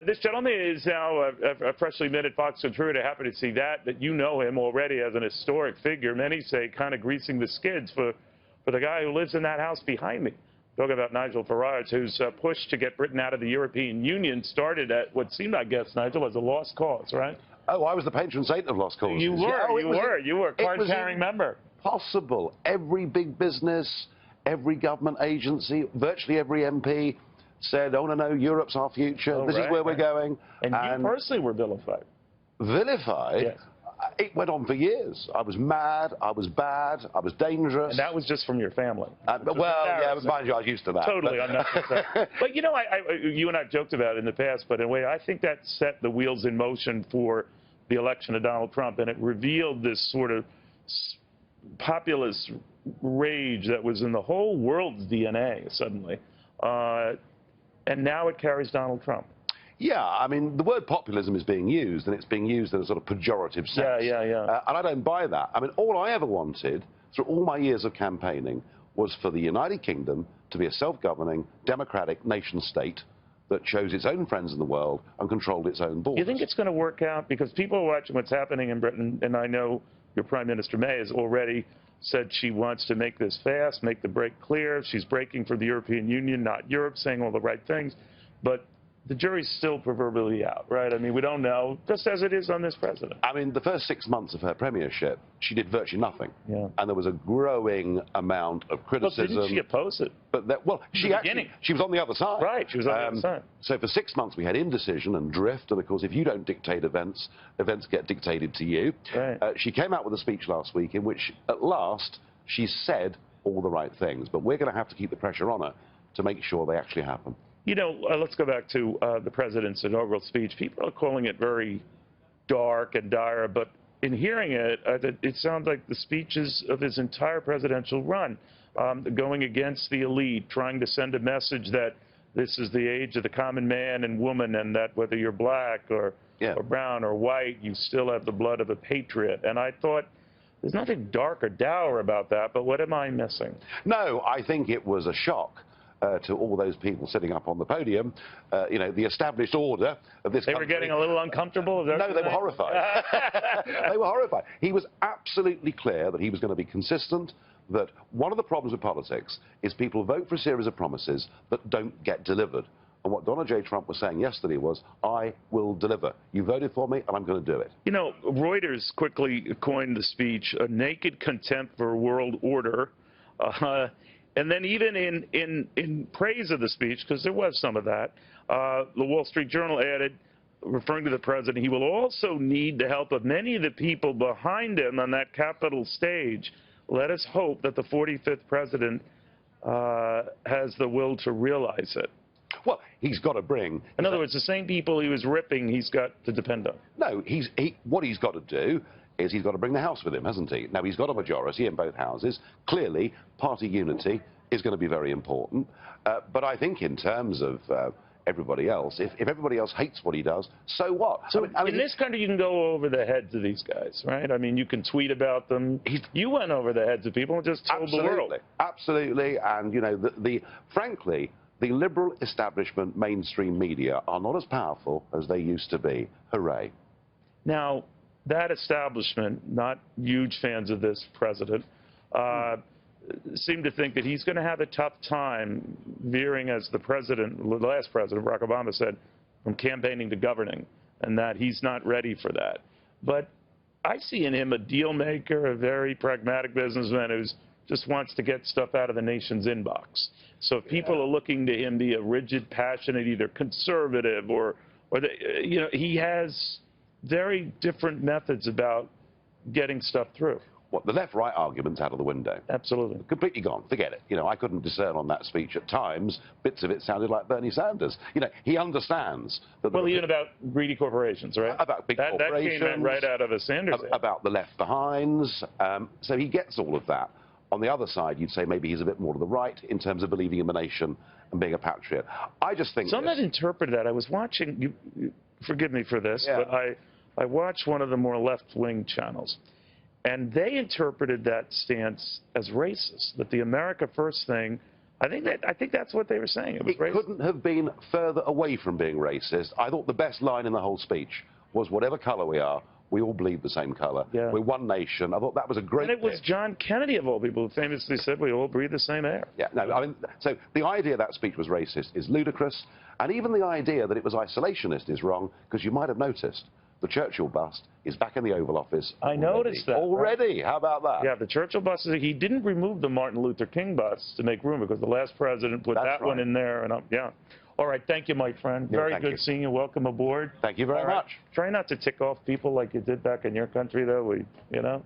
This gentleman is now a freshly minted Fox contributor. Happy to see that you know him already as an historic figure. Many say kind of greasing the skids for the guy who lives in that house behind me. Talking about Nigel Farage, whose push to get Britain out of the European Union started at what seemed, I guess, Nigel, as a lost cause, right? Oh, I was the patron saint of lost causes. You were. You were a card-carrying member. Possible. Every big business, every government agency, virtually every MP said, oh, no, Europe's our future. This is where we're going. And you personally were vilified. Vilified? Yes. It went on for years. I was mad, I was bad, I was dangerous. And that was just from your family. Well, yeah, mind you, I was used to that. Totally unnecessary. But, you know, you and I have joked about it in the past, but in a way, I think that set the wheels in motion for the election of Donald Trump, and it revealed this sort of populist rage that was in the whole world's DNA, suddenly. And now it carries Donald Trump. Yeah, I mean, the word populism is being used, and it's being used in a sort of pejorative sense. Yeah. And I don't buy that. I mean, all I ever wanted, through all my years of campaigning, was for the United Kingdom to be a self-governing, democratic nation-state that chose its own friends in the world and controlled its own borders. You think it's going to work out? Because people are watching what's happening in Britain, and I know your Prime Minister May has already said she wants to make this fast, make the break clear. She's breaking for the European Union, not Europe, saying all the right things. But the jury's still proverbially out, right? I mean, we don't know, just as it is on this president. I mean, the first 6 months of her premiership, she did virtually nothing. Yeah. And there was a growing amount of criticism. Well, didn't she oppose it? But she was on the other side. Right, she was on the other side. So for 6 months we had indecision and drift, and of course if you don't dictate events, events get dictated to you. Right. She came out with a speech last week in which, at last, she said all the right things. But we're going to have to keep the pressure on her to make sure they actually happen. You know, let's go back to the president's inaugural speech. People are calling it very dark and dire, but in hearing it, it sounds like the speeches of his entire presidential run, going against the elite, trying to send a message that this is the age of the common man and woman, and that whether you're black or brown or white, you still have the blood of a patriot. And I thought, there's nothing dark or dour about that, but what am I missing? No, I think it was a shock to all those people sitting up on the podium, you know, the established order of this country. They were getting a little uncomfortable? No, they were horrified. They were horrified. He was absolutely clear that he was going to be consistent, that one of the problems with politics is people vote for a series of promises that don't get delivered. And what Donald J. Trump was saying yesterday was, I will deliver. You voted for me, and I'm going to do it. You know, Reuters quickly coined the speech a naked contempt for world order. And then even in praise of the speech, because there was some of that, the Wall Street Journal added, referring to the president, he will also need the help of many of the people behind him on that Capitol stage. Let us hope that the 45th president has the will to realize it. Well, he's got to bring... In other words, the same people he was ripping, he's got to depend on. No, what he's got to do is he's got to bring the House with him, hasn't he? Now, he's got a majority in both houses. Clearly, party unity is going to be very important. But I think in terms of everybody else, if everybody else hates what he does, so what? So I mean, in this country, you can go over the heads of these guys, right? I mean, you can tweet about them. You went over the heads of people and just told the world. Absolutely. And, you know, frankly, the liberal establishment mainstream media are not as powerful as they used to be. Hooray. Now, that establishment, not huge fans of this president, seem to think that he's going to have a tough time veering, as the last president, Barack Obama, said, from campaigning to governing, and that he's not ready for that. But I see in him a deal maker, a very pragmatic businessman who just wants to get stuff out of the nation's inbox. So if people are looking to him be a rigid, passionate, either conservative or you know, he has very different methods about getting stuff through. What, the left-right argument's out of the window? Absolutely. Completely gone. Forget it. You know, I couldn't discern on that speech at times. Bits of it sounded like Bernie Sanders. You know, he understands that... Well, even about greedy corporations, right? About big corporations. That came right out of a Sanders. About the left behinds. So he gets all of that. On the other side, you'd say maybe he's a bit more to the right in terms of believing in the nation and being a patriot. I just think... So I'm not interpreting that. I was watching... forgive me for this, but I watched one of the more left-wing channels. And they interpreted that stance as racist, that the America First thing I think that's what they were saying. It was It racist. couldn't have been further away from being racist. I thought the best line in the whole speech was, whatever colour we are, we all bleed the same colour. Yeah. We're one nation. I thought that was a great And it was pitch. John Kennedy, of all people, who famously said we all breathe the same air. Yeah, no, I mean, so the idea that speech was racist is ludicrous, and even the idea that it was isolationist is wrong, because you might have noticed the Churchill bust is back in the Oval Office. I noticed that. Already? How about that? Yeah, the Churchill bust, he didn't remove the Martin Luther King bust to make room, because the last president put That's that one right. in there. And yeah. All right, thank you, my friend. Yeah, Very thank good you. seeing you. Welcome aboard. Thank you very All right. much. Try not to tick off people like you did back in your country, though. You know?